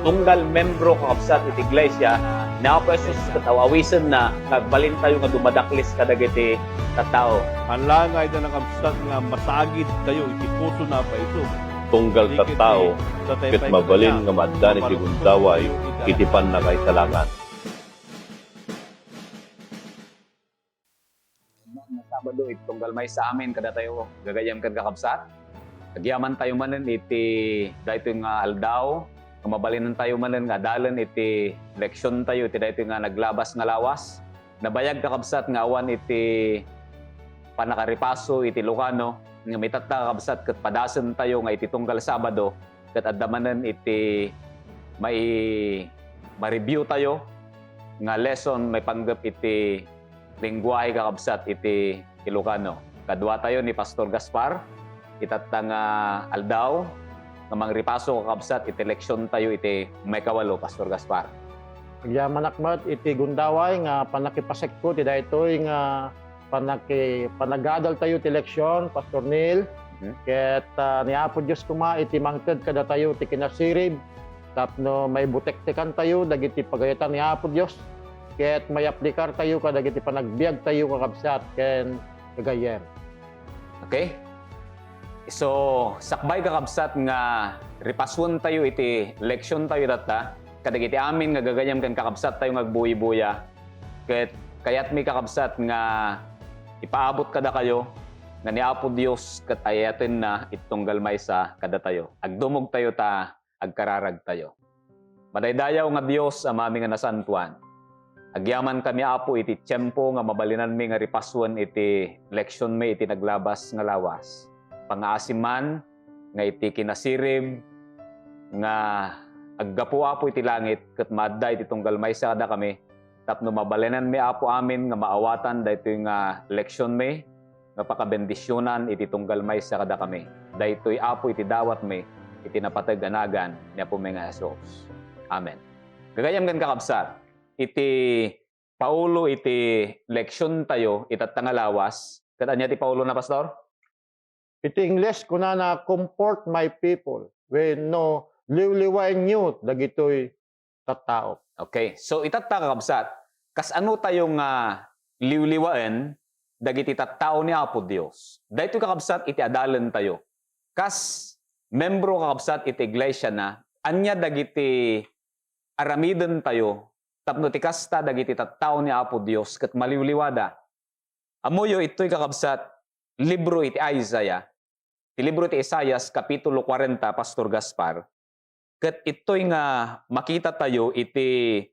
tunggal membro kakabsat iti iglesia na ako Jesus katawawisan na nagbalin tayo nga dumadaklis kadag iti tattao. Halangay na nakabsat nga masagid tayo, iti puso na pa ito. Tunggal tattao, ket mabalin nga maaddan iti gundaway, iti pannakaisalangan. Sabado iti tunggal may sa amin kada tayo gagayam kad kakabsat. Agyaman tayo manen iti dayto nga aldaw, nga mabalinan tayo manen nga dalan iti leksyon tayo iti dayto nga naglabas nga lawas. Nabayag kakabsat nga awan iti panakaripaso iti Lucano nga mitatta kakabsat ket padasen tayo nga iti tunggal Sabado ket addamanen iti may ma-review tayo nga lesson may panggap iti lingwahe kakabsat iti Ilocano. Kadwa tayo ni Pastor Gaspar, itatta nga aldaw, nga mangripaso kakabsat iti leksyon tayo iti may kawalo, Pastor Gaspar. Agyaman akmat iti gundaway nga panakipasek ko ti daytoy nga panagadal tayo ti leksyon, Pastor Neil. Ket ni Apo Dios kuma iti mangted kada tayo ti kinasirib tapno may butektekan tayo dagiti pagayatan ni Apo Dios. Ket may aplikar tayo kadagiti panagbiag tayo kakabsat ken kagayem. Okay? So, sakbay kakabsat nga ripaswon tayo iti leksyon tayo data kadagiti amin nga gagayam ken kakabsat tayo ngagbuhi-buya. Ket kayat mi kakabsat nga ipaabot kada kayo nga ni Apo Dios ket ayaten na itunggal maysa kada tayo. Agdumog tayo ta agkararag tayo. Madaydayaw nga Dios amami nga nasantuan. Agyaman kami Apo iti tiyempo nga mabalinan mi nga ripaswon iti leksyon mi iti naglabas nga lawas. Pangaasim man nga iti kinasirib nga aggapu Apo iti langit ket madda iti tunggal maysa kada kami. Tapno mabalinan mi Apo amin nga maawatan daytoy nga leksyon mi nga pakabendisyonan iti tunggal maysa kada kami. Daytoy Apo iti dawat mi iti napatag-anagan ni Apo mi nga Jesus. Amen. Gagayam ken kakabsat iti Paulo iti leksyon tayo itatta nga lawas. Ket anya ti Paulo na pastor? Iti English kuna na comfort my people when no liwliwain nyo dagitoy tattao. Okay. So itatta kakabsat kas ano tayo nga liwliwaen dagiti tattao ni Apo Dios. Daytoy kakabsat iti adalan tayo. Kas membro kakabsat iti iglesia na anya dagiti aramiden tayo tapno ti kasta dagiti tattao ni Apo Dios ket maliwliwada. Amuyo ito'y kakabsat libro iti Isaiah. Ti libro ti Isaias kapitulo 40 Pastor Gaspar. Ket ito'y nga makita tayo iti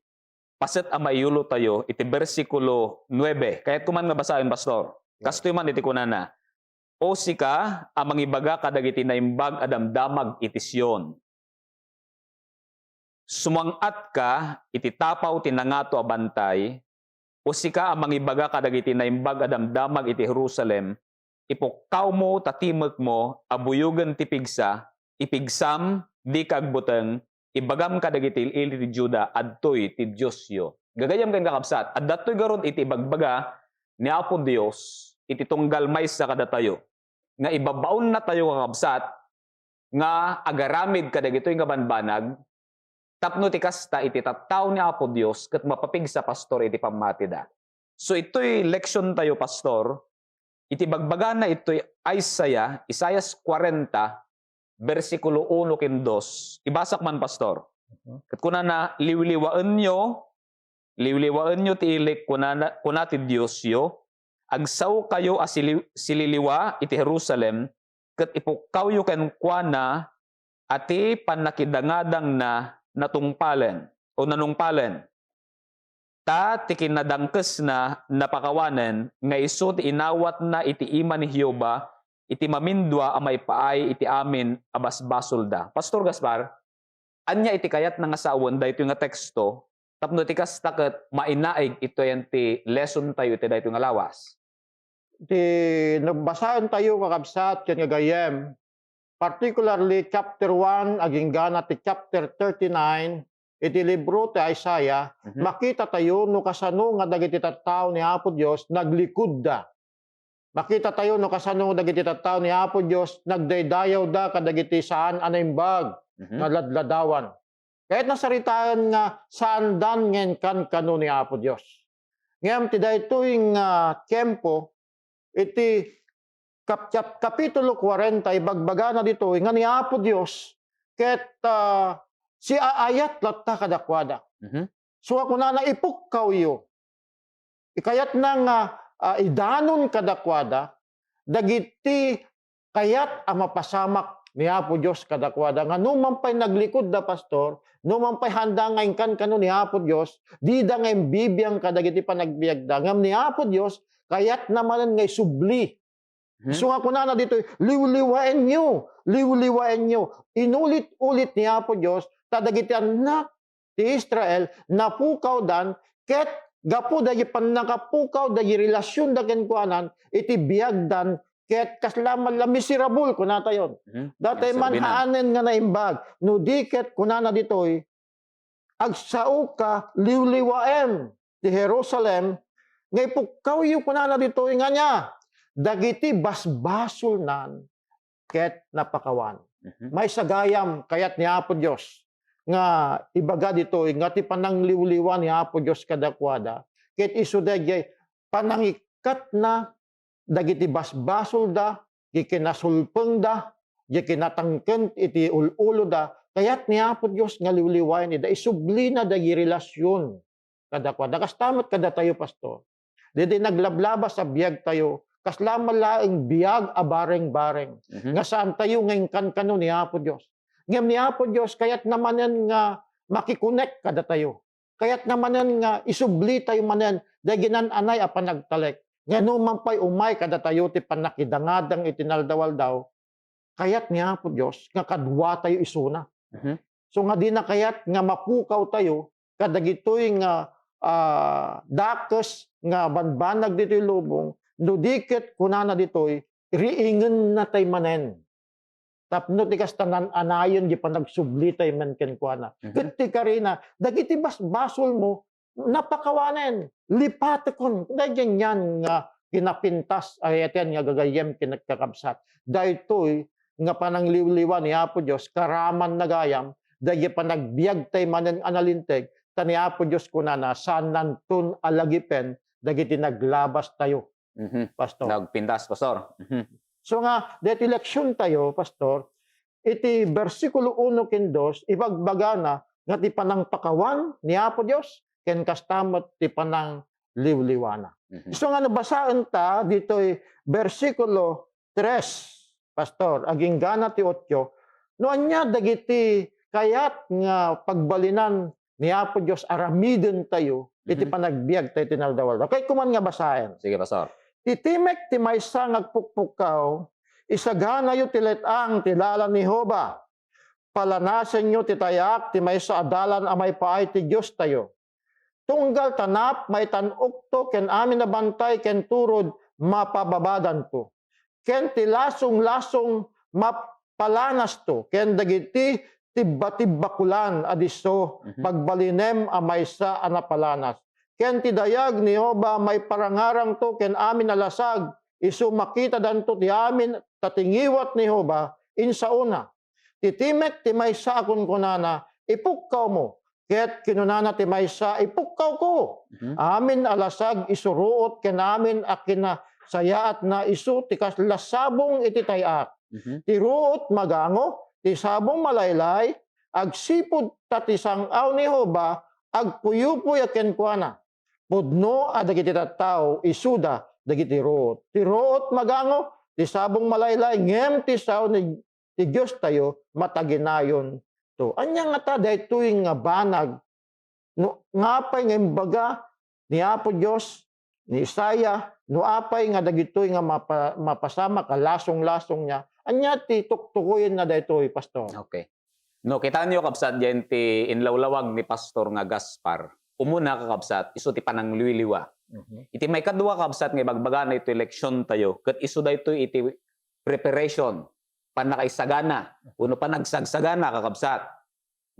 paset a maiyulo tayo iti bersikulo 9. Kaya't kuman nga basahin Pastor. Kastoy man iti kunana. O sika amang ibaga kadagiti naimbag adamdamag iti Sion. Sumangat ka, iti tapaw tinangato abantay, o sika amang ibaga kadagiti naimbag adamdamag iti Jerusalem, ipukkaw mo tatimag mo, abuyugan ti pigsa, ipigsam, di kagbuteng, ibagam kadagiti ili ti Juda, adtoy ti Diyosyo. Gagayam ken kakabsat, at datoy garod iti bagbaga ni Apo Dios, iti tunggal maysa kada tayo. Nga ibabaon na tayo kakabsat, nga agaramid kadagitoy nga banbanag, tapno ti kasta iti tattao ni Apo Dios ket mapapig sa pastor iti pamatida. So ito'y leksyon tayo pastor. Iti bagbaga na ito'y Isaiah 40 bersikulo 1 ken 2. Ibasak man pastor. Ket kuna na liwliwaen nyo ti ilik kuna ti Dios yo. Agsaw kayo a sililiwa iti Jerusalem ket ipukkaw yo ken kuana ati panakidangadang na natungpalen o nanungpalen. Ta ti kinadangkes na napakawanen nga isu ti inawat na iti ima ni Jehova iti mamindwa a may paay iti amin abasbasol da. Pastor Gaspar, anya iti kayat nga sawon daytoy nga teksto tapno ti kasta ket mainaig ito yan ti lesson tayo iti daytoy nga lawas. Ti nagbasahan tayo kakabsat ken kagayem. Particularly chapter 1 aging gana ti chapter 39 iti libro ti Isaiah, makita tayo no kasano nga dagiti tattao ni Apo Dios naglikod da. Makita tayo no kasano nga dagiti tattao ni Apo Dios nagdaydayaw da kadagiti saan anaimbag nga ladladawan. Kahit nasaritaan nga sandan ngen kan kano ni Apo Dios. Ngem ti daytoy nga tiempo iti kapitulo 40 ibagbaga na dito nga ni Apo Dios ket si aayat latta kadakwada. So ako na naipukkaw yo. Ikayat na nga idanon kadakwada dagiti kayat mapasamak ni Apo Dios kadakwada nga numampay naglikod da pastor, numampay handa nga ingkan kano ni Apo Dios, di da nga bibiyang kadagiti panagbiag da ngam ni Apo Dios kayat naman nga subli. So nga kunana dito, liwliwaen nyo. Inulit-ulit ni Apo Dios tadagiti anak ti Israel napukaw dan ket gapu dagi panakapukaw dagi relasyon da kenkuanan iti biagdan ket kaslaman la miserable kunata yon. Datay manhaanen nga naimbag no diket kunana ditoy agsao ka liwliwaen ti Jerusalem nga ipukaw yu kunana ditoy nga niya dagiti basbasol nan ket napakawan. May sagayam kayat ni Apo Dios nga ibaga ditoy nga ti panangliwliwan ni Apo Dios kadakwada ket isu dayjay panangikat na dagiti basbasol da gikinasulpeng da gikinatangken iti ululo da kayat ni Apo Dios nga liwliwayan ida isubli na dagi relasyon kadakwada kastamet kada tayo pastor didi naglablabas sa biag tayo kaslaman laeng biag a bareng-bareng nga saan tayo ngayon kankano ni Apo Dios. Ngem ni Apo Dios kayat namanen nga makikonek kada tayo. Kayat namanen nga isubli tayo manen daginan anay a panagtalek. Nga numampay umay kada tayo ti panakidangadang itinaldawal daw. Kayat ni Apo Dios nga kadwa tayo isuna. So nga di na kayat nga mapukaw tayo kadagitoy nga dakes nga banbanag ditoy lubong no diket kunana ditoy riingen na tay manen. Tapno ti kastanan anayon di panagsubli tay men ken kuana. Ket ti karina dagiti basbasol mo napakawanen lipatekon dagyan yan nga kinapintas ayaten nga gagayem kinagkakabsat. Daytoy nga panangliwliwan ni Apo Dios karaman nagayam dagiti panagbiag tay manen analinteg tani Apo Dios kunana sanantun alagipen dagiti naglabas tayo. Pastor. Nagpintas, pastor. So nga, deti leksyon tayo, pastor, iti versikulo 1 ken 2, ibagbaga na nga ti panang pakawan ni Apo Dios ken kastamot ti panang liwliwana. So nga nabasaan ta dito'y versikulo 3, pastor, aging gana ti 8, no anya dagiti kayat nga pagbalinan ni Apo Dios aramiden tayo iti panagbiag tayo tinaldawal. Okay, kuman nga basahin. Sige, pastor. Titimek ti maysa ngagpukpukaw, isagana yu ti letang ti dalan ni Hoba. Palanasen yu ti tayak ti maysa adalan amay paay ti Dios tayo. Tunggal tanap may tanok to ken amin na bantay ken turod mapababadan to. Ken ti lasong-lasong mapalanas to ken dagiti tibba-tibbakulan adiso pagbalinem amay sa anapalanas. Ken ti dayag ni Hoba may parangarang to ken amin nalasag isu makita danto ti amin tatingiwat ni Hoba insa una. Titimek ti maysa akon kunana ipukkaw mo ket kinunana ti maysa ipukkaw ko. Amin alasag isuruot ken amin akina sayaat na isu ti kaslasabong iti tayak. Ti ruot magango ti sabong malaylay agsipud tati sangaw ni Hoba agpuyupuy ken kuana. Pudno adagiti tattao isuda dagiti root. Ti root magango ti sabong malaylay ngem ti sao ni ti Dios tayo mataginayon to. Anya nga ta daytoy nga banag no ngapay nga imbaga ni Apo Dios ni Isaya no apay nga dagitoy nga mapasama ka lasong-lasong niya. Anya ti tuktukuyen na daytoy pastor. Okay. No, kita niyo kabsat diyan ti inlawlawag ni Pastor nga Gaspar. Umuna kakabsat, iso ti panangliwliwa. Iti may kadua kabsat nga bagbaga na ito eleksyon tayo. Kat iso da ito iti preparation. Panakaisagana. Uno panagsagsagana kakabsat.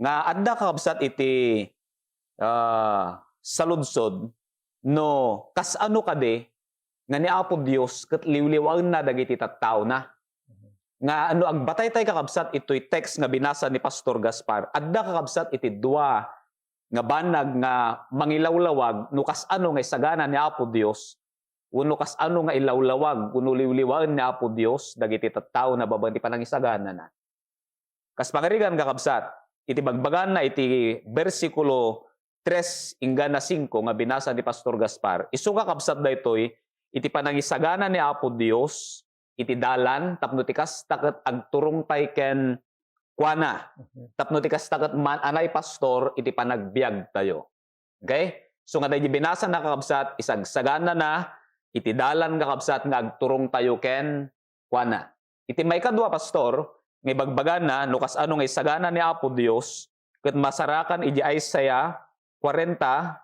Nga adda kakabsat iti saludsod no kasano kade nga ni Apo Dios kat liwliwag na dagiti tattao na. nga ano ag batay tay kakabsat ito'y text nga binasa ni Pastor Gaspar. Adda kakabsat iti dua nga banag nga mangilawlawag no kas ano nga sagana ni Apo Dios. Uno kas ano nga ilawlawag kuno liwliwaan ni Apo Dios dagiti tattao na babang ti panangisagana na. Kas pangarigan kakabsat iti bagbagan na iti bersikulo 3 ingana 5 nga binasa ni Pastor Gaspar. Isu kakabsat daytoy iti panangisagana ni Apo Dios iti dalan tapno ti kas taket agturong tay ken kuana. Tapno ti kas taket man anay pastor iti panagbiag tayo. Okay? So nga daydi binasa na kakabsat isagsagana na iti dalan kakabsat nga agturong tayo ken kuana. Iti may kadua pastor nga bagbagan na no kas ano nga isagana ni Apo Dios ket masarakan iti Isaiah 40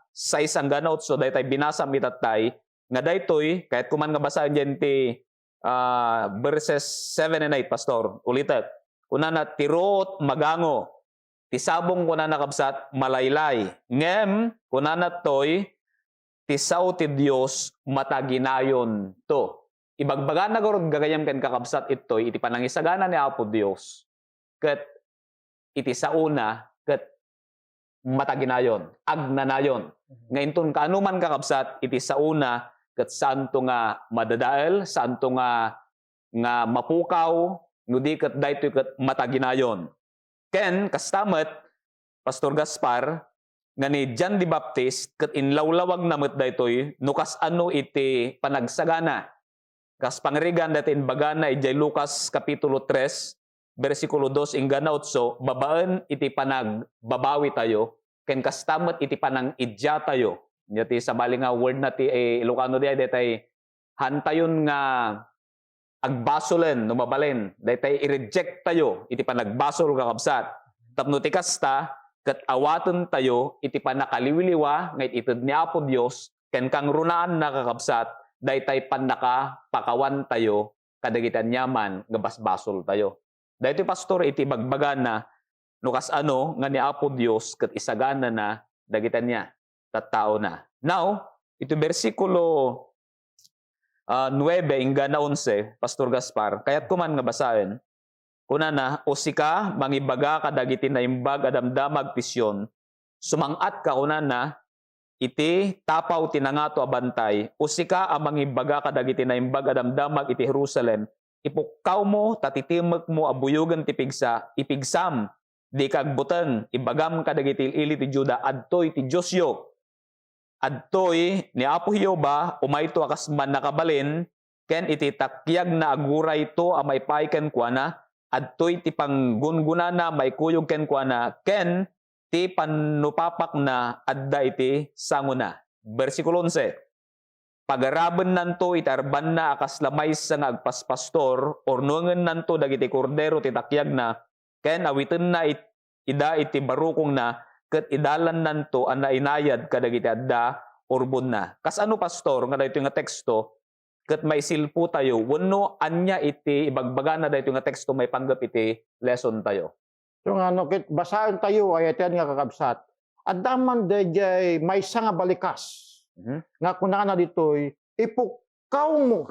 sa isang ganaut so daytay binasa mitatay nga daytoy kahit kuman nga basahin diyan ti verses 7 and 8 pastor ulitet kunana tirot magango ti sabong kunana kabsat malaylay ngem kunana toy ti sao ti Dios mataginayon to ibagbagan na gorod gagayam ken kakabsat itoy iti panangisagana ni Apo Dios ket iti sauna ket mataginayon agnanayon ngayon kaanuman kakabsat iti sauna ket santo nga madadael, santo nga mapukaw, ngudi ket daytoy ket mataginayon. Ken kastamet Pastor Gaspar nga ni John the Baptist ket inlawlawag na met daytoy no kas ano iti panagsagana. Kas pangrigan dati inbagana iti Lucas kapitulo 3 bersikulo 2 ingana 8 babaan iti panagbabawi tayo ken kastamet iti panang idya tayo. Yati sa bali nga word na ti Ilocano di ay detay hantayon nga agbasolen no mabalin detay i-reject tayo iti panagbasol kakabsat tapno ti kasta ket awaten tayo iti panakaliwiliwa nga ited ni Apo Dios ken kang runaan na kakabsat daytay pannaka pakawan tayo kadagitan nyaman nga basbasol tayo. Daytoy pastor iti bagbagan na no kas ano nga ni Apo Dios ket isagana na dagitan niya tattao na. Now, ito bersikulo 9 ingana 11, Pastor Gaspar, kaya't kuman nga basahin, kuna na, o sika, mangibaga kadagiti na imbag adamdamag tisyon, sumangat ka kuna na, iti tapaw tinangato abantay, o sika ang mangibaga kadagiti na imbag adamdamag iti Jerusalem, ipukkaw mo, tatitimek mo, abuyugan ti pigsa, ipigsam, di kagbuteng, ibagam kadagiti ili ti Juda, adtoy ti Diyosyo, adtoy ni Apo Hioba umayto akas man nakabalin ken iti takyag na aguray to a may ken kuana adtoy ti panggungunana may kuyog ken kuana ken ti panupapak na adda iti sanguna. Bersikulo 11. Pagaraben nanto itarban na akas lamay sa agpaspastor ornungen nanto dagiti kordero ti takyag na ken awiten na ida iti barukong na ket idalan nanto an nainayad kadagiti adda urbon na. Kas ano pastor nga daytoy nga teksto ket may silpo tayo wenno anya iti ibagbaga na daytoy nga teksto may panggap iti lesson tayo. So nga no ket basahin tayo ay iten nga kakabsat. Addaman dayjay may nga balikas. Nga kunana ditoy ipukkaw mo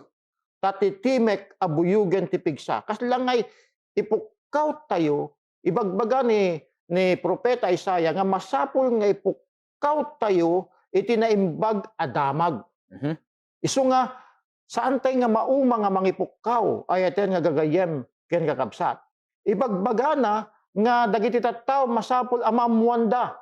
tatitimek abuyugen ti pigsa. Kas langay ipukkaw tayo ibagbaga ni Propeta Isaiah nga masapul nga ipukkaw tayo iti naimbag adamag. Isu nga saan tayo nga mauma nga mangipukkaw ay aten nga gagayem ken kakabsat. Ibagbaga na nga dagiti tattao masapul amamuanda.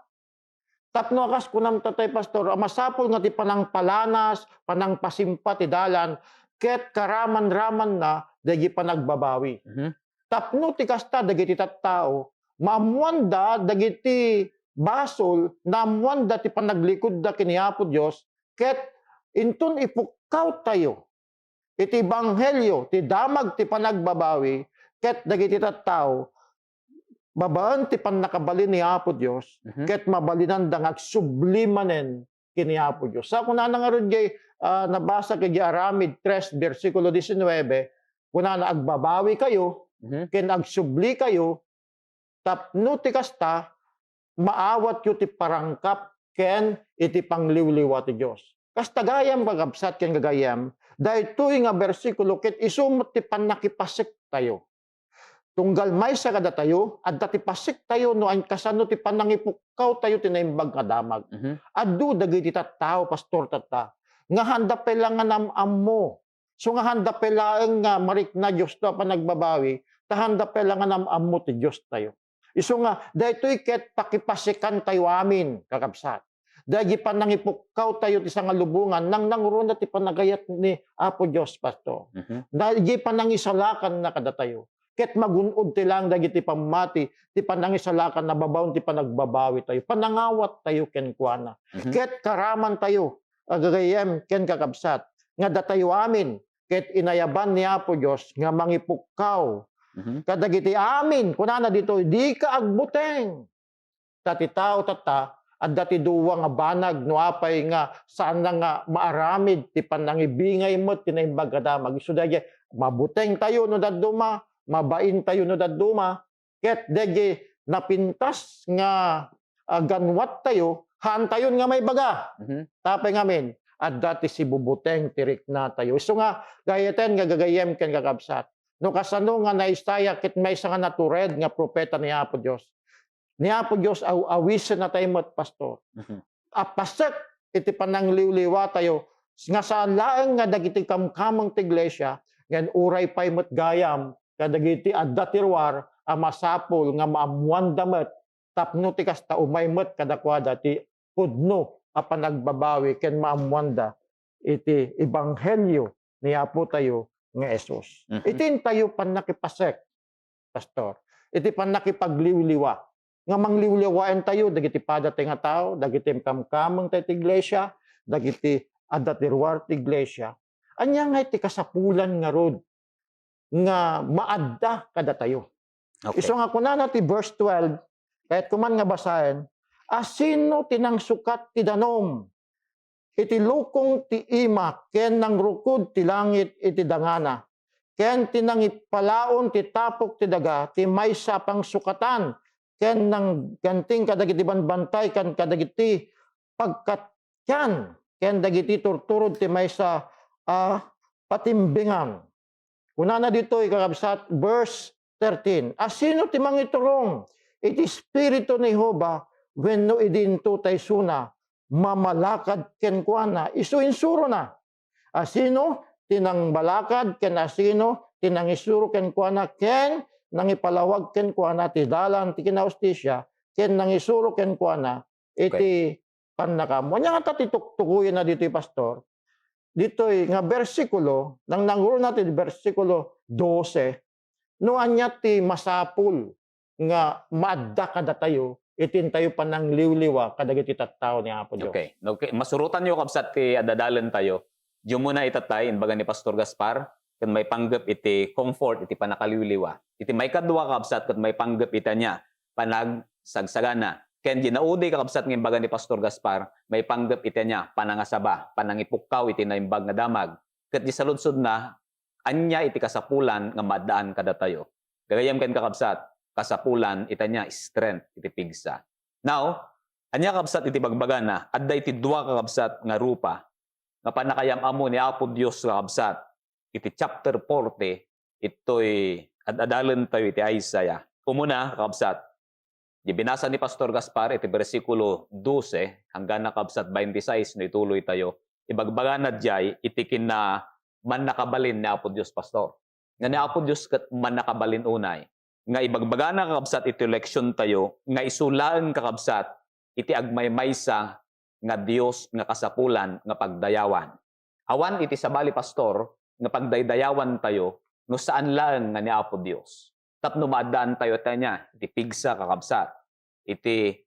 Tapno akas kunam tatay pastor masapul nga ti panangpalanas, panangpasimpa ti dalan ket karaman-raman na dagi panagbabawi. Tapno ti kasta dagiti tattao mamuanda dagiti basol namuanda ti panaglikod da kini Apo Dios ket inton ipukkaw tayo iti ebanghelyo ti damag ti panagbabawi ket dagiti tattao babaan ti pannakabalin ni Apo Dios ket mabalinan da agsublimanen kini Apo Dios. Sa kunana nga ron jay nabasa kay Aramid 3 bersikulo 19 kunana agbabawi kayo ken agsubli kayo tapno ti kasta maawat yu ti parangkap ken iti pangliwliwa ti Dios. Kasta gayam bagabsat ken gagayam daytoy nga bersikulo ket isumot ti pannakipasek tayo. tunggal may sa kada tayo, at dati pasik tayo no ang kasano ti panangipukaw tayo tinaimbag kadamag. Adu dagiti tattao pastor tata. Nga handa pela nga namam So nga handa pela nga marik na Diyos to panagbabawi, tahanda pela nga namam mo ti Diyos tayo. Iso nga, daytoy ket pakipasikan tayo amin, kakabsat. Dahil panangipukaw tayo ti nga lubungan, nang nanguron na ti panagayat ni Apo Diyos, Pastor. Dahil panangisalakan na kada tayo. Ket magunod ti lang dagiti pamati, ti panangisalakan na babawon ti panagbabawi tayo. Panangawat tayo ken kuana. Ket karaman tayo, agagayem ken kakabsat. Nga datayo amin, ket inayaban ni Apo Diyos, nga mangipukaw. Kadagiti amin, kunana dito, di ka agbuteng. Tati tao tata, at dati duwa nga banag, no apay nga, saan na nga maaramid, ti panangibingay mo, tinaimbag kadamag. So dahil, mabuteng tayo no daduma, mabain tayo no daduma, ket degi napintas nga ganwat tayo, haan tayo nga may baga. Tapay ngamin, at dati si bubuteng tirik na tayo. So nga, gayaten nga gagayem ken kakabsat. No kasano nga naistaya ket may nga natured nga propeta ni Apo Dios. Ni Apo Dios awisan na tayo mat pastor. Apaset iti panangliwliwa tayo nga saan laeng nga dagiti kamkamang ti iglesia ngan uray pay met gayam kadagiti adda tirwar a masapol nga maamuan damet tapno ti kasta umay met kadakwada ti pudno a panagbabawi ken maamuanda iti ebanghelyo ni Apo tayo nga Jesus. Itin tayo panakipasek, pastor. Iti panakipagliwliwa. Nga mangliwliwaen tayo, dagiti padatay nga tao, dagiti kamkamang tayo ti iglesia, dagiti adatirwar ti iglesia. Anya nga iti kasapulan nga rod, nga maadda kada tayo. Okay. Iso nga kunana ti verse 12, kahit kuman nga basahin, asino tinang sukat ti danom, iti lukong ti ima, ken nang rukod ti langit iti dangana. Ken tinangipalaon ti tapok ti daga, ti maysa pang sukatan. Ken nang ganting kadagiti banbantay, ken kadagiti pagkatyan. Ken dagiti turturod ti maysa patimbingan. Kunana dito ikakabsat, verse 13. Asino ti mangiturong, iti Espiritu ni Jehova, wenno idinto tay suna, mamalakad ken kuana isuinsuro na asino tinang balakad ken asino tinang isuro ken kuana ken nangipalawag ken kuana ti dalan ti kinaustisya ken nangisuro ken kuana iti pannakam. Nya nga tituktukuyen na dito pastor. Ditoy nga bersikulo nang nangguro natin bersikulo 12 no anya ti masapul nga maadda kada tayo itin tayo panang liwliwa kadagiti tattao ni Apo Dios. Okay. Masurutan nyo kabsat ti adadalan tayo. Diyo muna itatay, inbaga ni Pastor Gaspar, kung may panggap iti comfort, iti panakaliwliwa. Iti may kadwa kabsat, kung may panggap ita niya, panagsagsagana. Ken ginaudi kabsat ng imbaga ni Pastor Gaspar, may panggap ita niya, panangasaba, panangipukaw iti na imbag nga damag. Kat di saludsod na, anya iti kasapulan nga madaan kada tayo. Gagayam ken kakabsat, kasapulan ita niya strength iti pigsa. Now, anya kabsat iti bagbagana adda iti duwa ka kabsat nga rupa nga panakayam amo ni Apo Dios ka kabsat iti chapter 40 itoy adadalan tayo iti Isaiah. Umuna kabsat binasa ni Pastor Gaspar iti bersikulo 12 hanggang na kabsat 26 no ituloy tayo. Ibagbagana jay iti kina man nakabalin ni Apo Dios pastor. Nga ni Apo Dios ket man nakabalin unay nga ibagbagana kakabsat iti eleksyon tayo, nga isulaan kakabsat iti agmaymaysa nga Dios nga kasapulan nga pagdayawan. Awan iti sabali pastor nga pagdaydayawan tayo no saan lang nga ni Apo Dios. Tapno maadaan tayo tanya iti pigsa kakabsat iti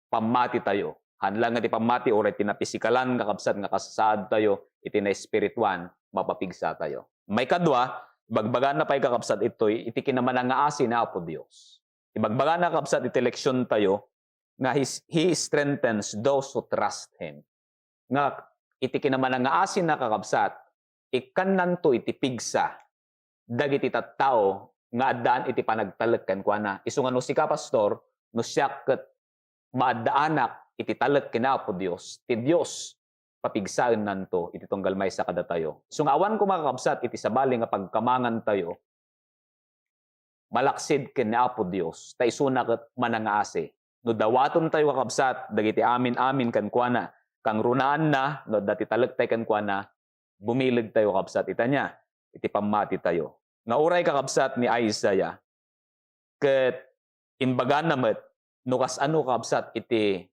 pamati tayo. Hanlang nga iti pamati or iti napisikalan kakabsat nga kasasaad tayo iti na espirituan mapapigsa tayo. May kadwa ibagbagan na pa'y kakabsat ito'y iti kinaman nga asin na Apo Dios. Ibagbagan na kakabsat iti eleksyon tayo nga He strengthens those who trust Him. Nga iti kinaman nga asin na kakabsat ikan nanto iti pigsa dagiti tattao nga addaan iti panagtalek ken kuana. Isu nga no si ka pastor no siya ket maaddaanak iti talek ken Apo Dios. Ti Dios papigsaan nanto iti tunggal may sa kada tayo. So nga awan ko makakabsat iti sabali nga pagkamangan tayo malaksid ken ni Apo Dios ta isuna ket manangaase. No dawaton tayo kakabsat dagiti amin-amin kan kuana kang runaan na no dati talagtay kan kuana bumilig tayo kakabsat itanya iti pamati tayo. Nga uray kakabsat ni Isaiah ket imbagan na met no kas ano kakabsat iti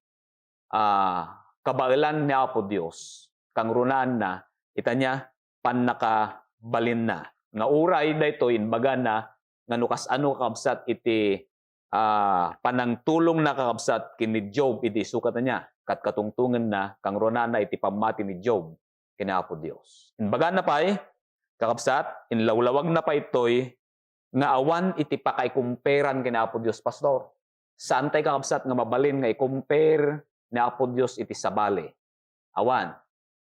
kabailan ni Apo Dios kang runaan na itanya panakabalin na. Nga uray daytoy imbaga na nga no kas ano kakabsat iti panangtulong na kakabsat kini Job iti sukat niya kat katungtungan na kang runaan na iti pamati ni Job kini Apo Dios. Imbaga na pay kakabsat inlawlawag na pa itoy nga awan iti pakaikumperan kini Apo Dios pastor. Saan tay kakabsat nga mabalin nga i-compare ni Apo Dios iti sabali? Awan.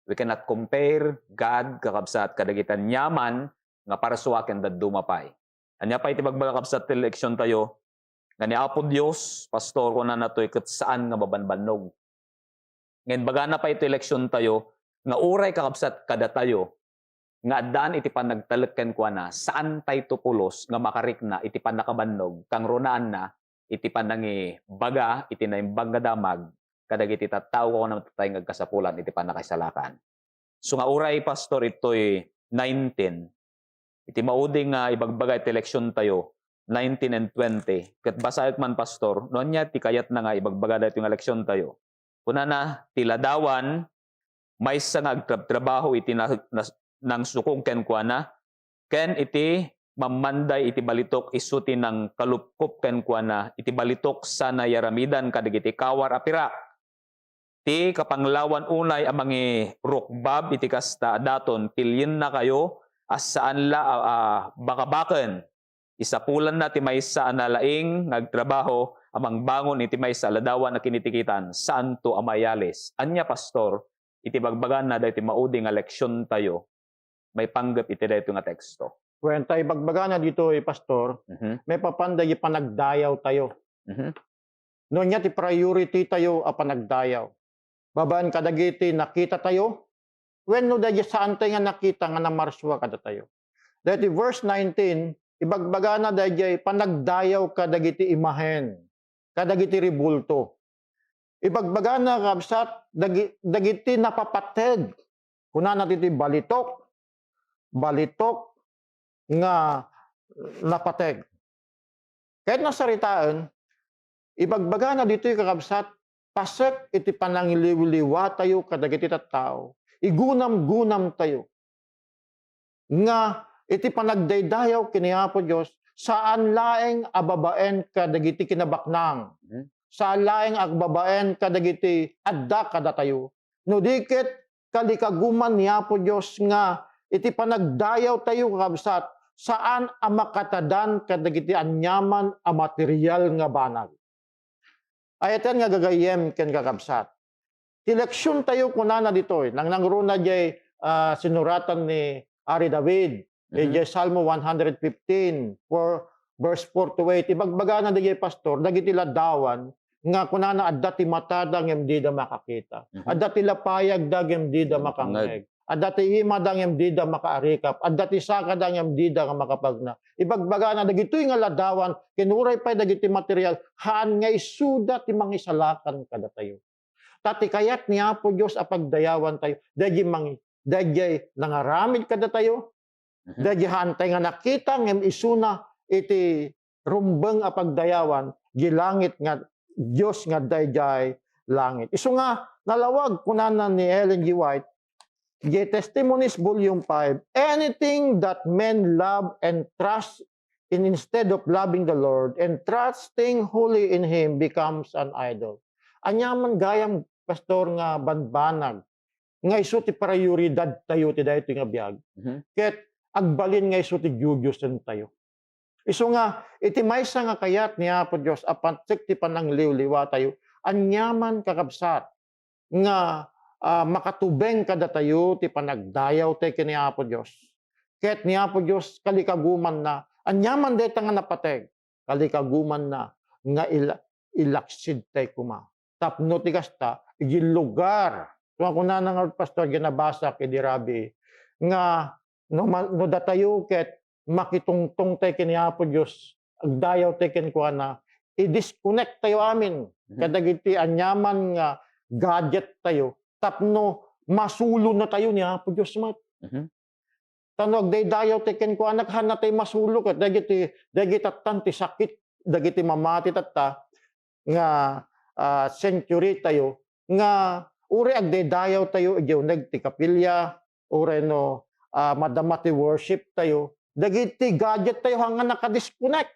We cannot compare God kakabsat kadagitan yaman nga para suwaken dadto mapay. Anya pa iti magbagakabsat ti eleksyon tayo nga ni Apo Dios pastor ko na natoy ket saan nga mabanbannog. Ngayon baga na pa ito eleksyon tayo nga uray kakabsat kada tayo nga addaan iti panagtaleken kuana saan tay tupulos nga makarikna iti panakabannog kang runaan na iti panangi baga iti naimbag nga damag kadagiti tattao ko na tatay ngagkasapulan iti panakaisalakan. So nga uray pastor itoy 19 iti maudi nga ibagbaga iti eleksyon tayo 19 and 20 ket basayek man pastor noon niya ti kayat na nga ibagbaga dayto nga eleksyon tayo. Kuna na tiladawan maysa nga agtrabaho iti nang sukog ken kuana ken iti mamanday iti balitok isuti ng kalupkop ken kuana iti balitok sana yaramidan kadagiti kawar apira ti kapanglawan unay amangi rukbab iti kasta daton pilyin na kayo as saan la bakabaken isapulan na ti maysa analaing nagtrabaho amang bangon iti maysa ladawan na kinitikitan saan to amayales. Anya pastor iti bagbagan na dayto maudi nga leksyon tayo may panggap iti dayto nga teksto. When tayo bagbaga na dito, pastor, may papanday panagdayaw tayo. Noon niya ti priority tayo a panagdayaw. Babaan kadagiti nakita tayo. When no dahil saan tayo nga nakita nga namarswa kada tayo. Dahil verse 19, ibagbaga na dahil panagdayaw kadagiti imahen. Kadagiti ribulto. Ibagbaga na kabsat dagiti napapateg. Kuna natin ti balitok nga napateg. Kahit nasaritaan, ibagbaga na dito yung kakabsat, pasek iti panangiliwliwa tayo kadagiti tattao. Igunam-gunam tayo. Nga iti panagdaydayaw kini Apo Dios saan laeng ababaen kadagiti kinabaknang. Saan laeng agbabaen kadagiti adda kada tayo. No dikit kalikaguman ni Apo Dios nga iti panagdayaw tayo kakabsat saan ang makatadan kadagiti anyaman a material nga banag. Ayatan nga gagayem ken kakabsat. Eleksyon tayo kunana dito nang nangruna jay sinuratan ni Ari David jay Salmo 115 for verse 4 to 8 ibagbaga na jay pastor dagiti ladawan nga kunana adda ti matadang emdi da makakita. Adda ti lapayag dag emdi da makangeg. Adda ti ima dang emdi da makaarikap. Adda ti saka dang emdi da makapagna. Ibagbaga na dagitoy nga ladawan kinuray pay dagiti material haan nga isuda ti mangisalakan kada tayo. Tati kayat ni Apo Dios a pagdayawan tayo dayjay nangaramid kada tayo. Dayjay hantay nga nakita ngem isuna iti rumbeng a pagdayawan gilangit nga Dios nga dayjay langit. Isu nga nalawag kunana ni Ellen G. White J. Testimonies Volume 5, anything that men love and trust in instead of loving the Lord and trusting wholly in Him becomes an idol. Anyaman gayam pastor nga banbanag nga isu ti prioridad tayo ti daytoy nga biag. Ket agbalin nga isu ti jujusen tayo. Isu nga iti maysa nga kayat ni Apo Dios apan ti panangliwliwa tayo anyaman kakabsat nga makatubeng kada tayo ti panagdayaw tayo kini Apo Dios. Ket ni Apo Dios kalikaguman na anyaman deta nga napateg kalikaguman na nga ilaksid tayo kuma. Tapno ti kasta iti lugar. So ako na nga pastor ginabasa kay Dirabi nga no datayo ket makitungtong tayo kini Apo Dios agdayaw taken ko na i-disconnect tayo amin. Kadagiti anyaman nga gadget tayo tapno masulo na tayo ni Apo Diyos mat. Tano agdaydayaw taken ko anak hana tayo masulo kat dagiti tanti sakit dagiti mamati tatta nga century tayo nga uri agdaydayaw tayo igyaw nagti kapilya uri no madamati worship tayo dagiti gadget tayo hanga naka-disconnect.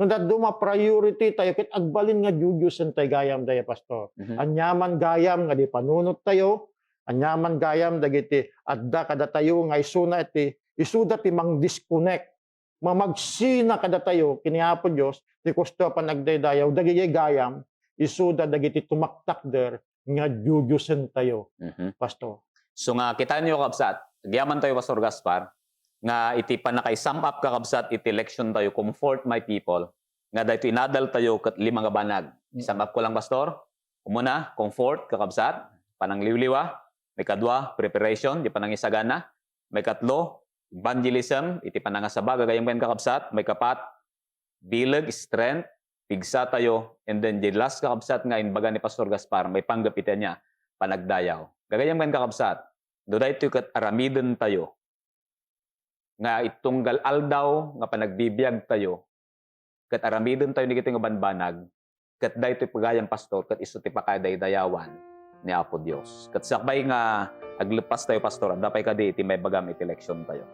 No daduma priority tayo kit agbalin nga jujusen tayo gayam daya pastor. Anyaman gayam nga di panunot tayo, anyaman gayam dagiti adda kada tayo nga isuna iti isuda ti mang disconnect. Mamagsina kada tayo kini Apo Dios ti kusto pa nagdaydayaw dagiti gayam isuda dagiti tumaktak der nga jujusen tayo pastor. So nga kita niyo kabsat, giyaman tayo Pastor Gaspar nga iti panakay-sum up kakabsat iti election tayo comfort my people nga dahito inadal tayo kat 5 nga banag. Sum up ko lang Pastor. Umuna, comfort kakabsat, panangliwliwa, may kadwa, preparation, di panangisagana, may katlo, evangelism, iti panangasaba gagayang kan kakabsat, may kapat, bilag, strength, pigsa tayo, and then the last kakabsat nga inbaga ni Pastor Gaspar, may panggapitan niya, panagdayaw. Gagayang kan kakabsat, do dahito kat aramiden tayo, nga itunggal aldaw nga panagbibiyag tayo ket aramiden tayo ni kiting nga banbanag ket daytoy pagayam pastor ket isu ti pakadaydayawan ni Apo Dios ket sakbay nga aglepas tayo pastor dapay kadi iti may bagam iti election tayo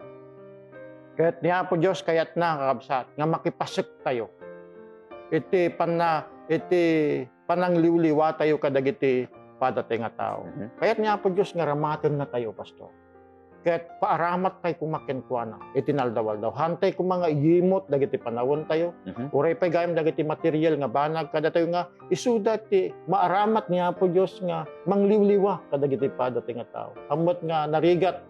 Ket ni Apo Dios kayat na kakabsat nga makipasek tayo iti panangliwliwa tayo kadagiti padatay nga tao kayat ni Apo Dios nga ramaten na tayo pastor. Ket paaramat kay kumakenkuana itinaldawal daw hantay ko mga yimot dagiti panawon tayo uray pay gayam dagiti material nga banag kada tayo nga isuda ti maaramat ni Apo Dios nga mangliwliwa kadagiti padati nga tao amot nga narigat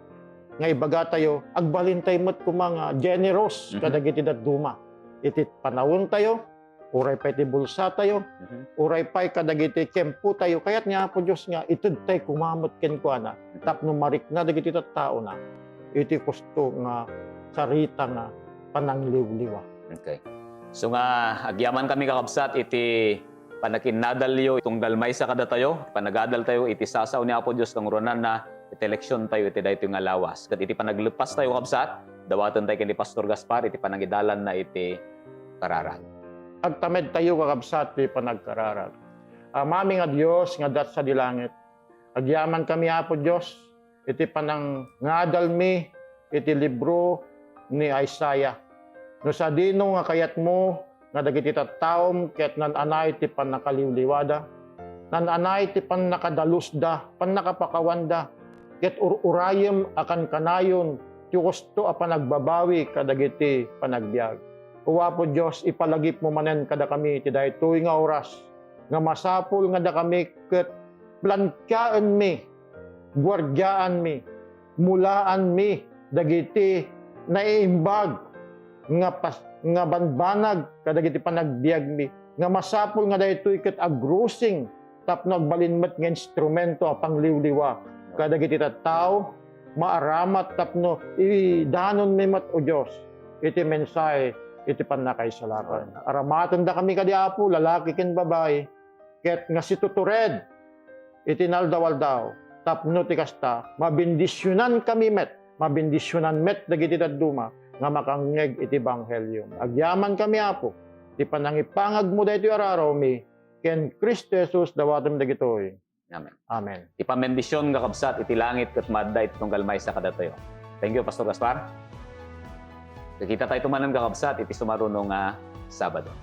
nga ibaga tayo agbalin tayo met ko mga generous kadagiti daduma iti panawon tayo uray pay ti bulsa tayo uray pay kadagiti kempo tayo kayat niya po Diyos nga itud tayo kumamot kenkuana tapno marik na dagiti tao na iti kusto nga sarita nga panangliwliwa. Okay. So nga agyaman kami kakabsat iti panakinadalyo itong galmay sa kada tayo panagadal tayo iti sasaw ni Apo Diyos kang uronan na iti eleksyon tayo iti daytoy nga lawas ket iti panaglepas tayo kakabsat dawaton tayo ken ni Pastor Gaspar iti panangidalan na iti kararan. Agtamed tayo kakabsat ti panagkararan. Amami nga Dios nga dat sa dilangit. Agyaman kami Apo Dios iti panang ngadal mi iti libro ni Isaiah. No sa dino nga kayat mo nga dagiti tattaom ket nananay ti panakaliwliwada. Nananay ti panakadalusda, panakapakawanda. Ket urayem akan kanayon ti gusto a panagbabawi kadagiti panagbiag. Uwa po Diyos, ipalagip mo manen kada kami iti daytoy nga oras nga masapul nga da kami ket plankyaan mi, gwardyaan mi, mulaan mi dagiti naiimbag nga banbanag kadagiti panagbiag mi nga masapul nga daytoy ket agrusing tapno agbalinmet nga instrumento a pangliwliwa kadagiti tattao maaramat tapno idanon mi mat o Dios iti mensahe iti panakaisalakan. Aramatan da kami kadi Apo, lalaki ken babae, ket nga si tutured, iti naldawal daw, tapno ti kasta, mabindisyonan kami met, mabindisyonan met dagiti dadduma, nga makangeg iti banghelyo. Agyaman kami Apo, ti panangipangag mo daytoy araraw mi, ken Kristo Jesus dawatem dagitoy. Amen. Amen. Ipamendisyon kakabsat iti langit ket madda iti tunggal may sa kada tayo. Thank you Pastor Gaspar. Kita tayo tumanan kakabsat iti sumarunong Sabado.